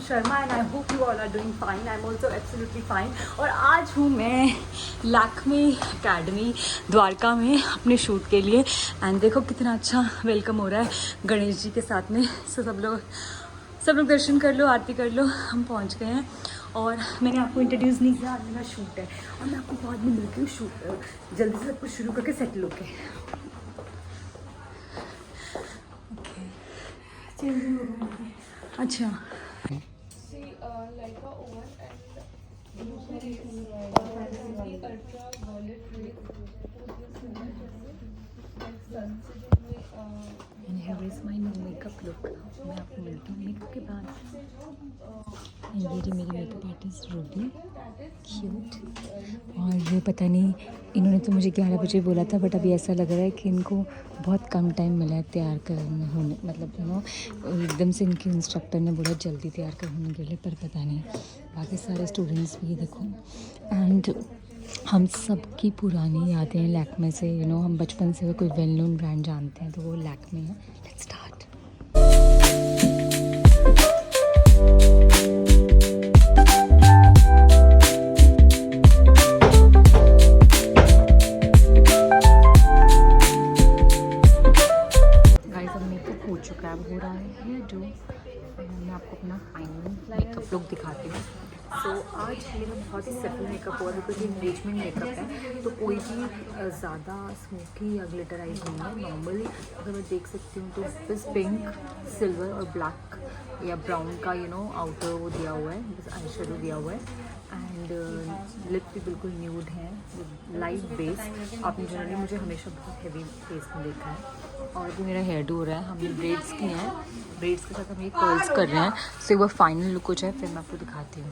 Sharma and I hope you all are doing fine. I am also absolutely fine. और आज हूँ मैं Lakme academy Dwarka में अपने शूट के लिए. एंड देखो कितना अच्छा वेलकम हो रहा है गणेश जी के साथ में. सो सब लोग दर्शन कर लो, आरती कर लो. हम पहुँच गए हैं और मैंने आपको इंट्रोड्यूस नहीं किया. आज मेरा शूट है और मैं आपको बाद में मिलती हूँ शूट जल्दी से सब कुछ शुरू करके सेटल होके. अच्छा And here is my new makeup look. मैं आपको मिलती हूँ मेकअप के बाद. ये जी मेरी मेकअप आर्टिस्ट रूबी, क्यूट. और ये पता नहीं, इन्होंने तो मुझे 11 बजे बोला था, बट अभी ऐसा लग रहा है कि इनको बहुत कम टाइम मिला है तैयार करने होने, मतलब एकदम से इनके इंस्ट्रक्टर ने बोला जल्दी तैयार करने के लिए. पर पता नहीं बाकी सारे स्टूडेंट्स भी देखो. एंड हम सब की पुरानी यादें हैं लैक्मे से. हम बचपन से कोई वेल नोन ब्रांड जानते हैं तो वो लैक्मे है. Let's start. हो चुका है, अब हो रहा है जो मैं आपको अपना फाइनल मेकअप लुक दिखाती हूँ. सो आज मेरा बहुत ही सटल मेकअप हुआ बिकॉज ये एंगेजमेंट मेकअप है तो कोई भी ज़्यादा स्मोकी या ग्लिटराइज नहीं है. नॉर्मली अगर मैं देख सकती हूँ तो बस पिंक, सिल्वर और ब्लैक या ब्राउन का आउटर वो दिया हुआ है, बस आई शेडो दिया हुआ है. एंड लिप भी बिल्कुल न्यूड है, लाइट बेस. आपने जनरली मुझे हमेशा बहुत हैवी फेस में देखा है. और भी मेरा हेयर डू हो रहा है. हमने ब्रेड्स किए हैं, ब्रेड्स के साथ हम ये कर्ल्स कर रहे हैं. सो एक बार फाइनल लुक हो जाए फिर मैं आपको दिखाती हूँ.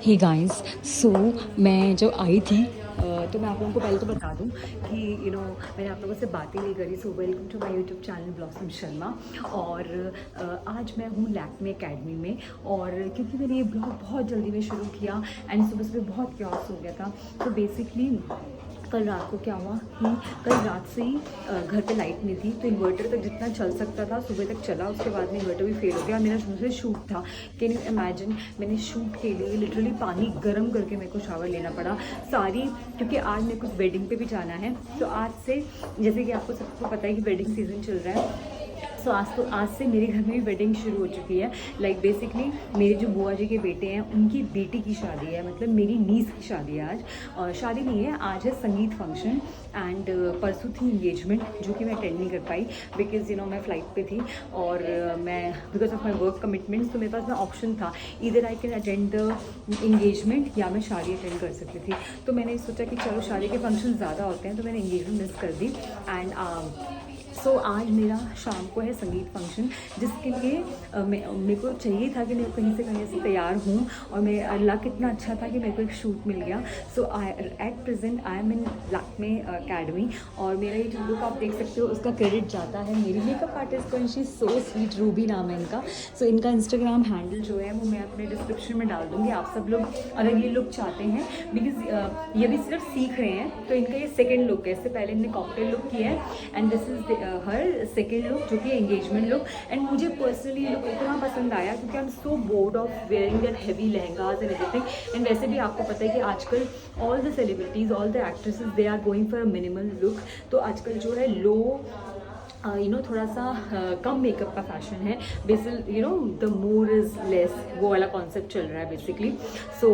हे गाइस, सो मैं जब आई थी तो मैं आप लोगों को पहले तो बता दूं कि मैंने आप लोगों से बातें नहीं करी. So welcome to my YouTube channel Blossom Sharma. और आज मैं हूँ लैक्मे एकेडमी में. और क्योंकि मैंने ये ब्लॉग बहुत जल्दी में शुरू किया एंड सुबह सुबह बहुत क्योस हो गया था. तो बेसिकली कल रात को क्या हुआ कि कल रात से ही घर पे लाइट नहीं थी तो इन्वर्टर तक जितना चल सकता था सुबह तक चला. उसके बाद में इन्वर्टर भी फेल हो गया. मेरा शुरू से शूट था. कैन यू इमेजिन, मैंने शूट के लिए लिटरली पानी गर्म करके मेरे को शावर लेना पड़ा सारी, क्योंकि आज मेरे को वेडिंग पे भी जाना है. तो आज से जैसे कि आपको सबको पता है कि वेडिंग सीजन चल रहा है. सो आज से मेरे घर में भी वेडिंग शुरू हो चुकी है. लाइक बेसिकली मेरे जो बुआ जी के बेटे हैं उनकी बेटी की शादी है, मतलब मेरी नीस की शादी है आज. और शादी नहीं है, आज है संगीत फंक्शन. एंड परसों थी इंगेजमेंट जो कि मैं अटेंड नहीं कर पाई बिकॉज मैं फ़्लाइट पे थी. और मैं because of my work commitments तो मेरे पास में ऑप्शन था, इधर I can attend the engagement या मैं शादी अटेंड कर सकती थी. तो मैंने सोचा कि चलो शादी के फंक्शन ज़्यादा होते हैं तो मैंने इंगेजमेंट मिस कर दी. एंड सो आज मेरा शाम को है संगीत फंक्शन जिसके लिए मेरे को चाहिए था कि मैं कहीं से तैयार हूँ. और मैं लक इतना अच्छा था कि मेरे को एक शूट मिल गया. So at present I am in Lakme academy. और मेरा ये जो लुक आप देख सकते हो उसका क्रेडिट जाता है मेरी मेकअप आर्टिस्ट को. And she so sweet, Ruby नाम है इनका. सो इनका इंस्टाग्राम हैंडल जो है वो मैं अपने डिस्क्रिप्शन में डाल दूँगी. आप सब लोग अगर ये लुक चाहते हैं बिकॉज ये भी सिर्फ सीख रहे हैं तो इनका ये सेकेंड लुक है. इससे पहले इनने कॉकटेल लुक किया है and this is her second look जो कि एंगेजमेंट लुक. एंड मुझे पर्सनली लुक इतना पसंद आया क्योंकि I am so bored of wearing that heavy lehengas and everything. And वैसे भी आपको पता है कि आजकल all the celebrities, all the actresses, they are going for a minimal look. तो आजकल जो है लो थोड़ा सा कम मेकअप का फैशन है. Basically the more is less, वो वाला कॉन्सेप्ट चल रहा है बेसिकली. सो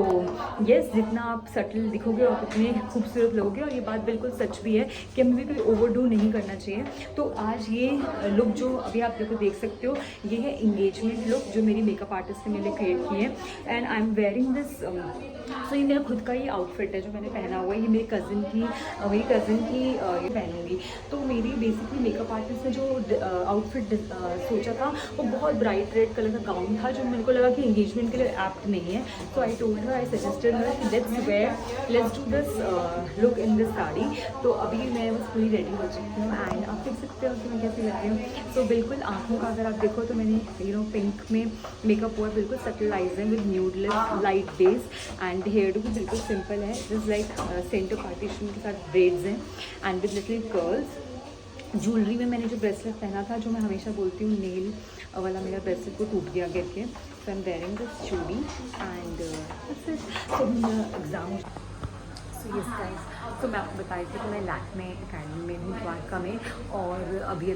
येस, जितना आप सटल दिखोगे और उतने खूबसूरत लगोगे. और ये बात बिल्कुल सच भी है कि हमें भी कोई ओवरडू नहीं करना चाहिए. तो आज ये लुक जो अभी आप देख सकते हो ये है इंगेजमेंट लुक जो मेरी मेकअप आर्टिस्ट ने मेरे लिए क्रिएट की है. And I am wearing this. So ये मेरा खुद का ही आउटफिट है जो मैंने पहना हुआ है. ये मेरी कज़न की ये पहनूंगी. तो मेरी बेसिकली मेकअप आर्टिस्ट ने जो आउटफिट सोचा था वो बहुत ब्राइट रेड कलर का गाउन था जो मेरे को लगा कि एंगेजमेंट के लिए एप्ट नहीं है. सो I told her, I suggested हर कि let's do this look in this sari. तो अभी मैं बस पूरी रेडी हो चुकी हूँ एंड आप देख सकते हो कि मैं कैसी लग रही हूँ. सो बिल्कुल आँखों का अगर आप देखो तो मैंने पिंक में मेकअप हुआ, बिल्कुल सटलाइज है with nude lip, light base. And hairdo भी बिल्कुल सिंपल है, जस्ट लाइक सेंटर पार्टीशन के साथ ब्रेड्स हैं and with little curls. Jewellery में मैंने जो ब्रेसलेट पहना था, जो मैं हमेशा बोलती हूँ नेल वाला मेरा ब्रेसलेट को टूट गया गिर के, सो आई एम वेयरिंग दिस चूड़ी and so exam. So yes guys, तो मैं आपको बताई थी कि मैं लैक्मे अकेडमी में हूँ द्वारका में, और अभी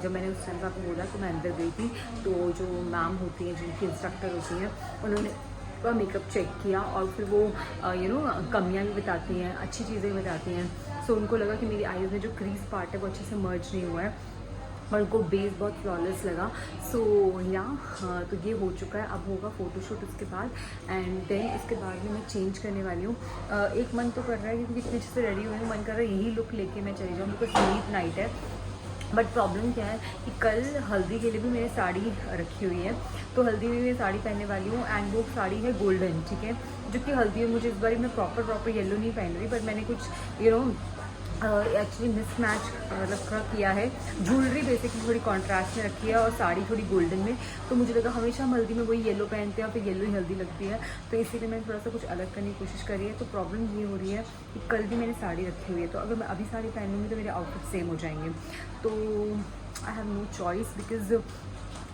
जब मैंने उस टाइम पर आपको बोला तो मैं अंदर गई थी, तो जो मैम होती हैं जिनकी इंस्ट्रक्टर होती हैं उन्होंने पूरा मेकअप चेक किया और फिर वो कमियाँ भी बताती हैं, अच्छी चीज़ें भी बताती हैं। सो उनको लगा कि मेरी आईज़ में जो क्रीज पार्ट है वो अच्छे से मर्ज नहीं हुआ है और उनको बेस बहुत फ्लॉलेस लगा। सो या तो ये हो चुका है, अब होगा फ़ोटोशूट उसके बाद एंड देन इसके बाद में मैं चेंज करने वाली हूँ। एक मन तो कर रहा है क्योंकि इतने अच्छे से रेडी हुई हूँ, मन कर रहा है यही लुक लेके मैं चली जाऊँ, बिकॉज स्लीप नाइट है। बट प्रॉब्लम क्या है कि कल हल्दी के लिए भी मैंने साड़ी रखी हुई है, तो हल्दी में मैं साड़ी पहनने वाली हूँ एंड वो साड़ी है गोल्डन, ठीक है, जो कि हल्दी में मुझे इस बार मैं प्रॉपर येलो नहीं पहन रही, बट मैंने कुछ एक्चुअली मिसमैच मतलब थोड़ा किया है। ज्वेलरी बेसिकली थोड़ी कॉन्ट्रास्ट में रखी है और साड़ी थोड़ी गोल्डन में, तो मुझे लगा हमेशा हम हल्दी में वही येलो पहनते हैं और फिर येलो ही हल्दी लगती है, तो इसीलिए मैंने थोड़ा सा कुछ अलग करने की कोशिश करी है। तो प्रॉब्लम ये हो रही है कि कल भी मैंने साड़ी रखी हुई है, तो अगर मैं अभी साड़ी पहनूँगी तो मेरे आउटफिट सेम हो जाएंगे, तो I have no choice, because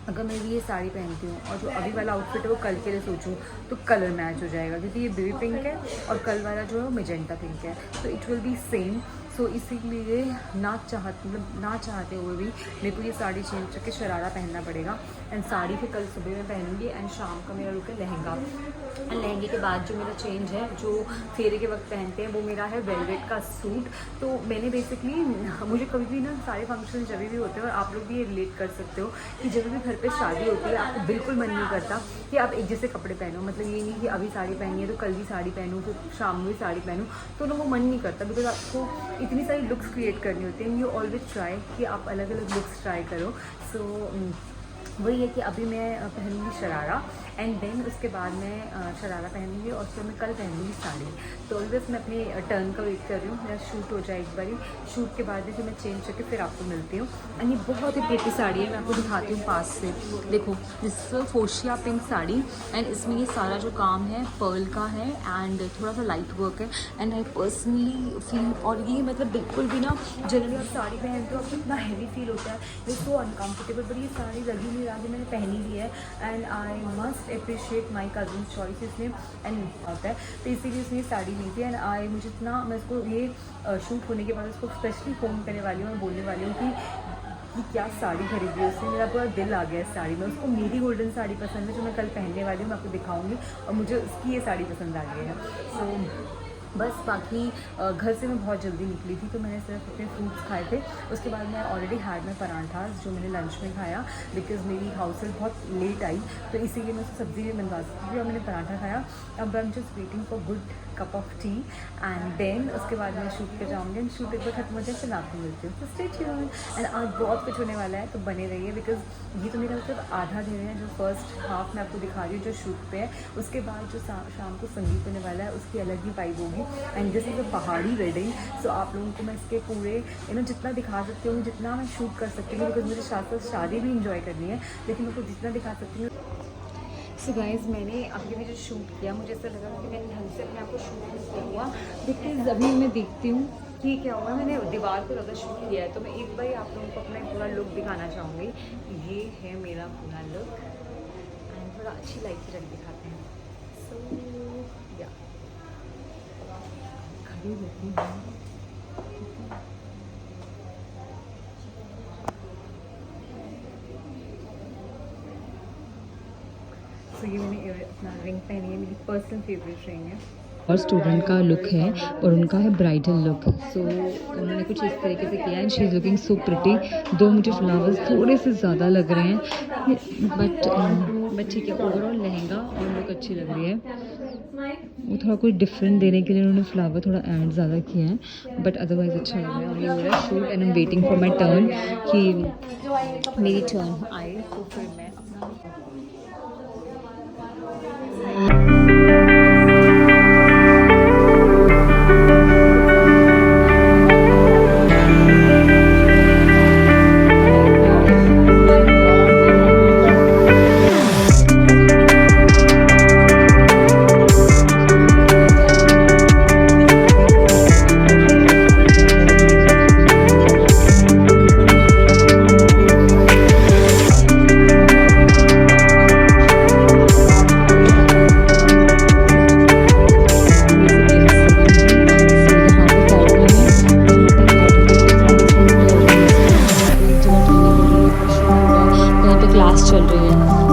अगर मैं भी ये साड़ी पहनती हूँ और जो अभी वाला आउटफिट है वो कल के लिए सोचूं तो कलर मैच हो जाएगा, क्योंकि ये बेबी पिंक है और कल वाला जो है वो मेजेंटा पिंक है, तो इट विल बी सेम। सो इसीलिए ना चाहते हुए भी मेरे को ये साड़ी चेंज करके शरारा पहनना पड़ेगा एंड साड़ी फिर कल सुबह में पहनूंगी एंड शाम का मेरा लुक है लहंगा। एंड लहंगे के बाद जो मेरा चेंज है जो फेरे के वक्त पहनते हैं वो मेरा है वेलवेट का सूट। तो मैंने बेसिकली मुझे कभी भी ना सारे फंक्शन जब भी होते हैं, और आप लोग भी ये रिलेट कर सकते हो कि जब भी घर पे शादी होती है आपको बिल्कुल मन नहीं करता कि आप एक जैसे कपड़े पहनो, मतलब ये नहीं कि अभी साड़ी पहनी है तो कल भी साड़ी पहनूँ फिर शाम में भी साड़ी पहनूँ, तो ना वो मन नहीं करता, बिकॉज आपको इतनी सारी लुक्स क्रिएट करनी होती हैं। यू ऑलवेज ट्राई कि आप अलग अलग लुक्स ट्राई करो। सो वही है कि अभी मैं पहनूंगी शरारा एंड देन उसके बाद मैं शरारा पहनूंगी और फिर मैं कल पहनूंगी साड़ी। तो बस मैं अपने टर्न का वेट कर रही हूँ, मेरा शूट हो जाए एक बारी, शूट के बाद फिर मैं चेंज करके फिर आपको मिलती हूँ। एंड ये बहुत ही प्रिटी साड़ी है, मैं आपको दिखाती हूँ पास से, देखो दिस फोशिया पिंक साड़ी एंड इसमें ये सारा जो काम है पर्ल का है एंड थोड़ा सा लाइट वर्क है एंड आई पर्सनली फील, और ये मतलब बिल्कुल भी ना जनरली आप साड़ी पहनते हो आपको इतना हैवी फील होता है, ये सो अनकम्फर्टेबल, बट ये साड़ी लगी नहीं रहा, मैंने पहनी ली है and I must appreciate my cousin choice इसमें एंड होता है, तो इसीलिए उसने साड़ी ली थी एंड आई मुझे इतना, मैं इसको ये शूट होने के बाद उसको स्पेशली फ़ोन करने वाली हूँ और बोलने वाली हूँ कि क्या साड़ी खरीदी है उसने, मेरा पूरा दिल आ गया इस साड़ी में, उसको मेरी गोल्डन साड़ी पसंद है जो मैं कल पहनने वाली हूँ, मैं आपको दिखाऊंगी, और मुझे उसकी ये साड़ी पसंद आ गई है। सो बस बाकी घर से मैं बहुत जल्दी निकली थी, तो मैंने सिर्फ अपने फ्रूट्स खाए थे, उसके बाद मैं ऑलरेडी हैड में पराठा जो मैंने लंच में खाया, बिकॉज मेरी हाउस हेल्प बहुत लेट आई, तो इसीलिए मैं उसको सब्ज़ी भी बनवा सकती थी और मैंने पराठा खाया। अब I am just waiting for good cup of tea and then उसके बाद मैं शूट पे जाऊँगी एंड शूट एक बार खत्म हो जाए फिर आपको मिलती हूँ, तो स्टे ट्यून्ड। एंड आज बहुत कुछ होने वाला है, तो बने रहिए, बिकॉज ये तो मेरा मतलब आधा दिन है, जो फर्स्ट हाफ मैं आपको दिखा रही हूँ जो शूट पे है, उसके बाद जो शाम को संगीत होने वाला है उसकी अलग ही वाइब होगी एंड दिस इज़ अ पहाड़ी वेडिंग। सो आप लोगों को मैं इसके पूरे जितना दिखा सकती हूँ, जितना मैं शूट कर सकती हूँ, बिकॉज मुझे साथ साथ शादी भी इंजॉय करनी है, लेकिन मैं को जितना दिखा सकती हूँ। सो गाइज़ मैंने अभी भी जो शूट किया मुझे ऐसा लगा कि मैंने ढंग से अपने आप को शूट नहीं किया हुआ, बिकॉज अभी मैं देखती हूँ कि क्या हुआ, मैंने दीवार को ज़्यादा शूट किया है, तो मैं एक बार आप लोगों को अपना पूरा लुक दिखाना चाहूँगी। ये है मेरा पूरा लुक एंड थोड़ा अच्छी लाइट की रंग दिखाते हैं। सो या खड़ी रहती हूँ, तो ये मैंने अपना रिंग पहनी है, मेरी पर्सनल फेवरेट रिंग है। और स्टूडेंट का लुक है और उनका है ब्राइडल लुक, सो उन्होंने कुछ इस तरीके से किया है, she is looking so pretty, दो मुझे फ्लावर्स थोड़े से ज़्यादा लग रहे हैं बट ठीक है, ओवरऑल लहंगा और लुक अच्छी लग रही है। वो थोड़ा कुछ डिफरेंट देने के लिए उन्होंने फ्लावर थोड़ा ऐड ज़्यादा किया है, बट अदरवाइज अच्छा लग रहा है। और ये हो रहा है shoot and I am waiting for my turn, कि मेरी टर्न आए तो फिर मैं अपना चल रही है।